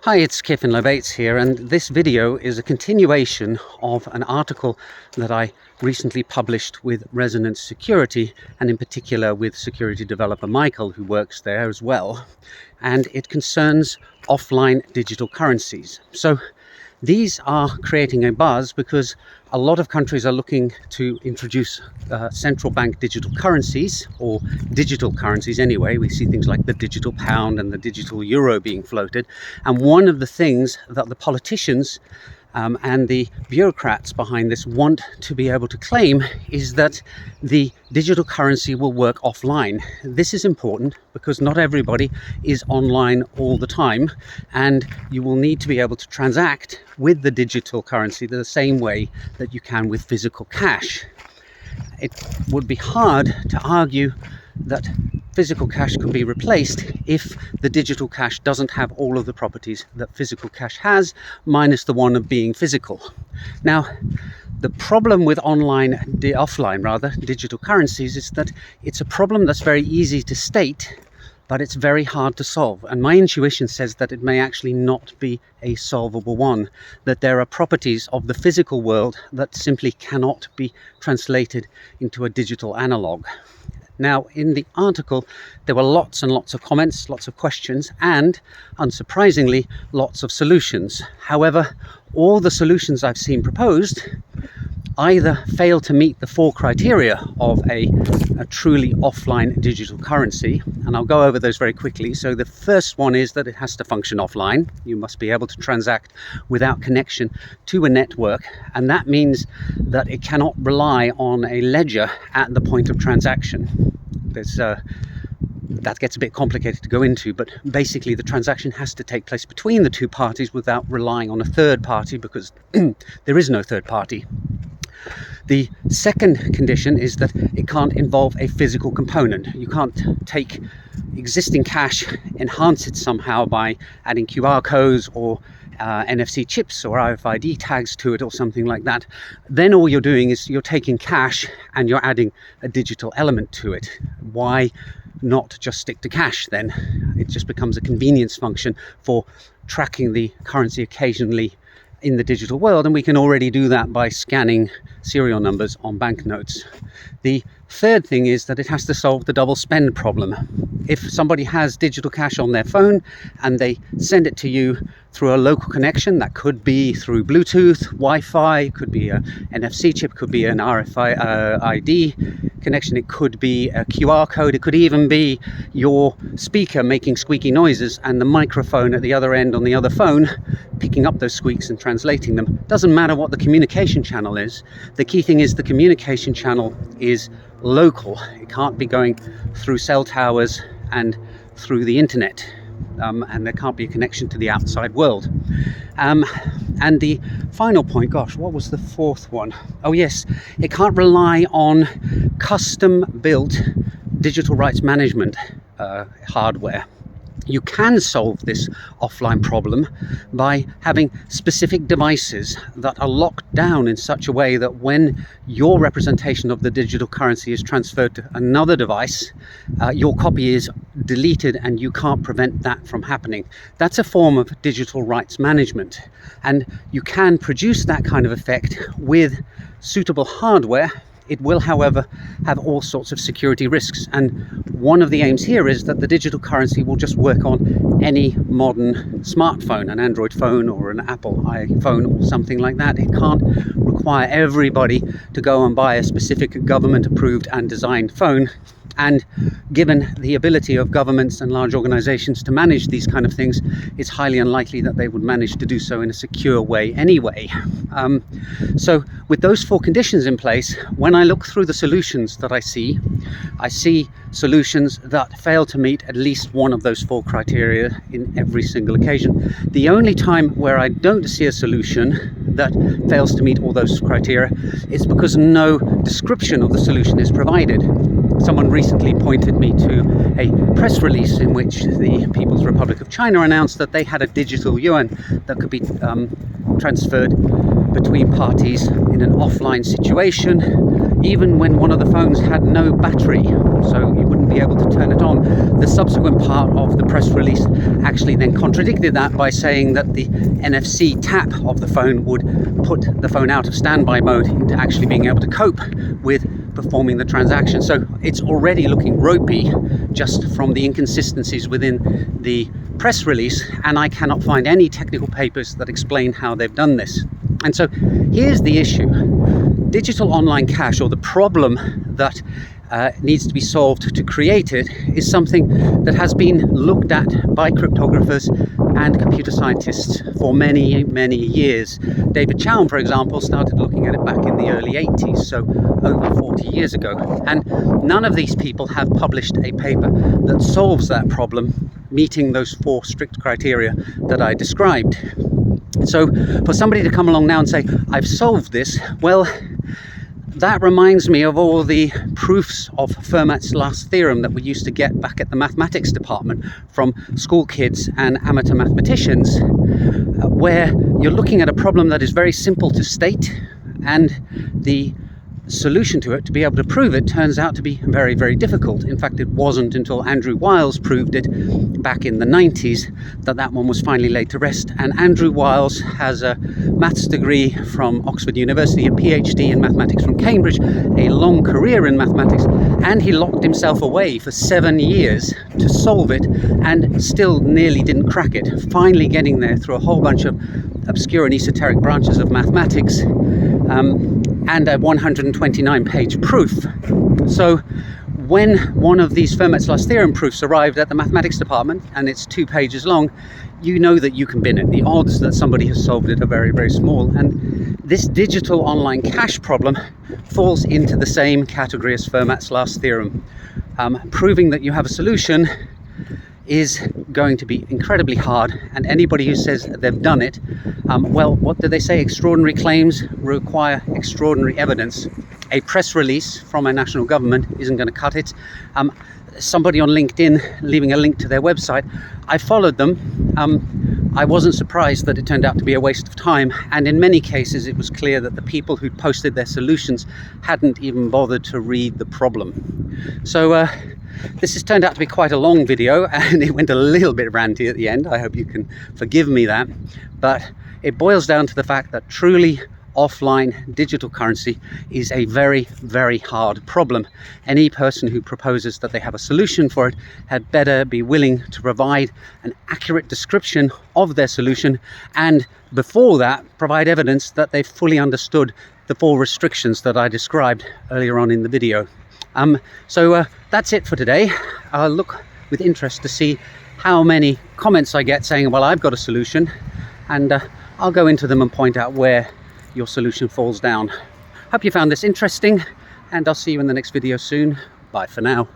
Hi, it's Kevin Lobates here, and this video is a continuation of an article that I recently published with Resonance Security, and in particular with security developer Michael, who works there as well. And it concerns offline digital currencies. So these are creating a buzz because a lot of countries are looking to introduce central bank digital currencies, or digital currencies anyway. We see things like the digital pound and the digital euro being floated. And one of the things that the politicians and the bureaucrats behind this want to be able to claim is that the digital currency will work offline. This is important because not everybody is online all the time, and you will need to be able to transact with the digital currency the same way that you can with physical cash. It would be hard to argue that physical cash can be replaced if the digital cash doesn't have all of the properties that physical cash has, minus the one of being physical. Now, the problem with offline digital currencies is that it's a problem that's very easy to state, but it's very hard to solve. And my intuition says that it may actually not be a solvable one, that there are properties of the physical world that simply cannot be translated into a digital analog. Now, in the article, there were lots and lots of comments, lots of questions, and, unsurprisingly, lots of solutions. However, all the solutions I've seen proposed either fail to meet the four criteria of a truly offline digital currency, and I'll go over those very quickly. So the first one is that it has to function offline. You must be able to transact without connection to a network, and that means that it cannot rely on a ledger at the point of transaction. That gets a bit complicated to go into, but basically the transaction has to take place between the two parties without relying on a third party, because there is no third party. The second condition is that it can't involve a physical component. You can't take existing cash, enhance it somehow by adding QR codes or NFC chips or RFID tags to it or something like that. Then all you're doing is you're taking cash and you're adding a digital element to it. Why not just stick to cash then? It just becomes a convenience function for tracking the currency occasionally in the digital world, and we can already do that by scanning serial numbers on banknotes. The third thing is that it has to solve the double spend problem. If somebody has digital cash on their phone and they send it to you through a local connection, that could be through Bluetooth, Wi-Fi, could be an NFC chip, could be an RFID connection, it could be a QR code, it could even be your speaker making squeaky noises and the microphone at the other end on the other phone picking up those squeaks and translating them. Doesn't matter what the communication channel is. The key thing is the communication channel is local. It can't be going through cell towers and through the internet, and there can't be a connection to the outside world. And the final point, gosh, what was the fourth one? Oh yes, it can't rely on custom built digital rights management hardware. You can solve this offline problem by having specific devices that are locked down in such a way that when your representation of the digital currency is transferred to another device, your copy is deleted and you can't prevent that from happening. That's a form of digital rights management, and you can produce that kind of effect with suitable hardware. It will, however, have all sorts of security risks, and one of the aims here is that the digital currency will just work on any modern smartphone, an Android phone or an Apple iPhone or something like that. It can't require everybody to go and buy a specific government-approved and designed phone. And given the ability of governments and large organizations to manage these kind of things, it's highly unlikely that they would manage to do so in a secure way anyway. So with those four conditions in place, when I look through the solutions that I see solutions that fail to meet at least one of those four criteria in every single occasion. The only time where I don't see a solution that fails to meet all those criteria is because no description of the solution is provided. Someone recently pointed me to a press release in which the People's Republic of China announced that they had a digital yuan that could be transferred between parties in an offline situation. even when one of the phones had no battery, so you wouldn't be able to turn it on. The subsequent part of the press release actually then contradicted that by saying that the NFC tap of the phone would put the phone out of standby mode into actually being able to cope with performing the transaction. So it's already looking ropey just from the inconsistencies within the press release, and I cannot find any technical papers that explain how they've done this. And so here's the issue. Digital online cash, or the problem that needs to be solved to create it, is something that has been looked at by cryptographers and computer scientists for many, many years. David Chaum, for example, started looking at it back in the early 80s, so over 40 years ago. And none of these people have published a paper that solves that problem, meeting those 4 strict criteria that I described. So for somebody to come along now and say, I've solved this, well, that reminds me of all the proofs of Fermat's last theorem that we used to get back at the mathematics department from school kids and amateur mathematicians, where you're looking at a problem that is very simple to state, and the solution to it, to be able to prove it, turns out to be very, very difficult. In fact, it wasn't until Andrew Wiles proved it back in the 90s that that one was finally laid to rest. And Andrew Wiles has a maths degree from Oxford University, a PhD in mathematics from Cambridge, a long career in mathematics, and he locked himself away for 7 years to solve it and still nearly didn't crack it, finally getting there through a whole bunch of obscure and esoteric branches of mathematics, and a 129-page proof. So when one of these Fermat's last theorem proofs arrived at the mathematics department, and it's 2 pages long, you know that you can bin it. The odds that somebody has solved it are very, very small. And this digital online cash problem falls into the same category as Fermat's last theorem. Proving that you have a solution is going to be incredibly hard, and anybody who says they've done it, well, what do they say? Extraordinary claims require extraordinary evidence. A press release from a national government isn't going to cut it. Somebody on LinkedIn leaving a link to their website, I followed them. I wasn't surprised that it turned out to be a waste of time, and in many cases it was clear that the people who posted their solutions hadn't even bothered to read the problem. So this has turned out to be quite a long video, and it went a little bit ranty at the end. I hope you can forgive me that, but it boils down to the fact that truly offline digital currency is a very, very hard problem. Any person who proposes that they have a solution for it had better be willing to provide an accurate description of their solution, and before that provide evidence that they've fully understood the 4 restrictions that I described earlier on in the video. So that's it for today. I'll look with interest to see how many comments I get saying, well, I've got a solution, and I'll go into them and point out where your solution falls down. Hope you found this interesting, and I'll see you in the next video soon. Bye for now.